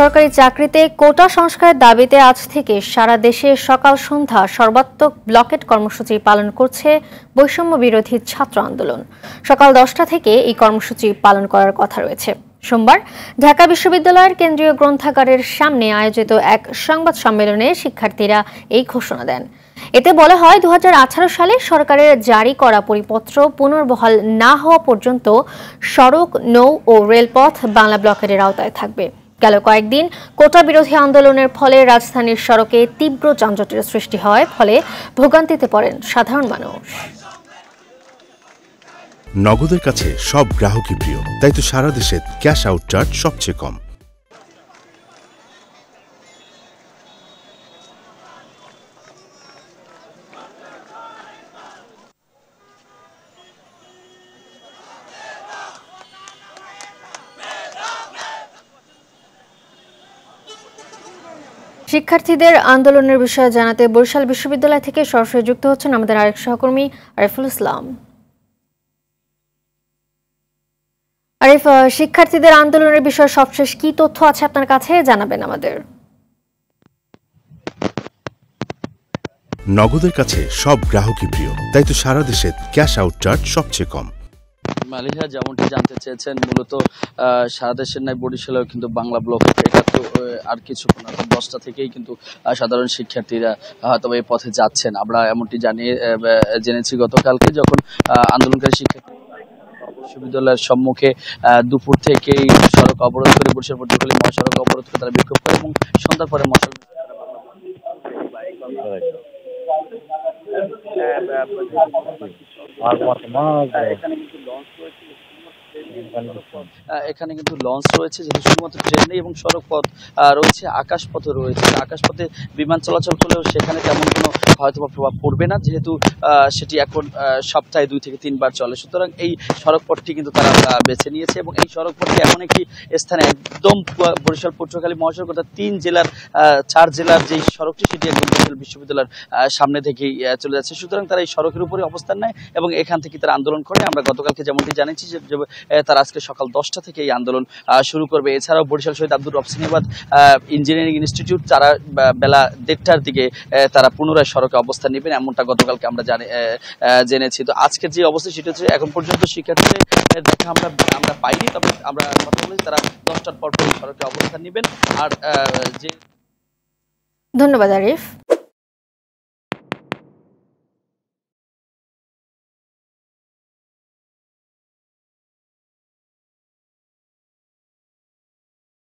সরকারি চাকরিতে কোটা সংস্কারের দাবিতে আজ থেকে সারা দেশে সকাল সন্ধ্যা সর্বাত্মক ব্লকেট কর্মসূচি পালন করছে বৈষম্য বিরোধী ছাত্র আন্দোলন। সকাল 10টা থেকে এই কর্মসূচি পালন করার কথা রয়েছে। সোমবার ঢাকা বিশ্ববিদ্যালয়ের কেন্দ্রীয় গ্রন্থাগারের সামনে আয়োজিত এক সংবাদ সম্মেলনে শিক্ষার্থীরা এই ঘোষণা দেন। এতে বলা হয় 2018 সালে সরকারের জারি করা পরিপত্র পুনর্বহাল না হওয়া পর্যন্ত সড়ক, নৌ ও রেলপথ বাংলা ব্লকেটের আওতায় থাকবে। গেল কয়েকদিন কোটা বিরোধী আন্দোলনের ফলে রাজধানীর সড়কে তীব্র যানজটের সৃষ্টি হয়, ফলে ভোগান্তিতে পড়েন সাধারণ মানুষ। নগদের কাছে সব গ্রাহকই প্রিয়, তাই তো সারা দেশে ক্যাশ আউট চার্জ সবচেয়ে কম। শিক্ষার্থীদের আন্দোলনের বিষয়ে জানাতে বরিশাল বিশ্ববিদ্যালয় থেকে সরাসরি যুক্ত হচ্ছেন আমাদের আরেক সহকর্মী আরিফুল ইসলাম। আরিফ, শিক্ষার্থীদের আন্দোলনের বিষয়ে সবশেষ কি তথ্য আছে আপনার কাছে, জানাবেন আমাদের। নগদের কাছে সব গ্রাহকই প্রিয়, তাই তো সারা দেশে ক্যাশ আউট চার্জ সবচেয়ে কম। মালিহা যেমনটি জানতে চেয়েছেন, মূলত সারা দেশের নাই বরিশালেও কিন্তু বাংলা ব্লক এটা তো আর কিছুক্ষণ অর্থাৎ 10টা থেকেই কিন্তু সাধারণ শিক্ষার্থীরা হয়তো এই পথে যাচ্ছেন। আমরা এমনটি জেনেছি গতকালকে, যখন আন্দোলনকারী শিক্ষার্থী বিশ্ববিদ্যালয়ের সম্মুখে দুপুর থেকেই সড়ক অবরোধ করে বরিশাল পটুয়াখালী মহাসড়ক অবরোধ করে তারা বিক্ষোভ করে এবং সন্ধ্যার পরে মশাল এখানে কিন্তু লঞ্চ রয়েছে, যেহেতু শুধুমাত্র ট্রেন নেই এবং সড়ক পথ রয়েছে, আকাশপথও রয়েছে। আকাশপথে বিমান চলাচল করলেও সেখানে তেমন কোনো হয়তো প্রভাব পড়বে না, যেহেতু সেটি এখন সপ্তাহে 2 থেকে 3 বার চলে। সুতরাং এই সড়ক পথটি কিন্তু তারা বেছে নিয়েছে এবং এই সড়ক পথটি এমন একটি স্থানে একদম বরিশাল পটুয়াখালী মহাসড়ক অর্থাৎ 4 জেলার যে সড়কটি, সেটি একদম বরিশাল বিশ্ববিদ্যালয়ের সামনে থেকেই চলে যাচ্ছে। সুতরাং তারা এই সড়কের উপরে অবস্থান নেয় এবং এখান থেকে তারা আন্দোলন করে। আমরা গতকালকে যেমনটি জানিয়েছি যে তারা আজকে সকাল 10টা থেকে এই আন্দোলন শুরু করবে। এছাড়াও বরিশাল শহীদ আব্দুর রব সিনেবাদ ইঞ্জিনিয়ারিং ইনস্টিটিউট তারা বেলা 1টার দিকে তারা পুনরায় সড়কে অবস্থান নেবেন, এমনটা গতকালকে আমরা জেনেছি। তো আজকের যে অবস্থা সেটা হচ্ছে এখন পর্যন্ত শিক্ষার্থীদের দেখা আমরা পাইনি, তবে আমরা কথা বলেছি তারা 10টার পর সড়কে অবস্থান নেবেন। আর যে ধন্যবাদ আরিফ।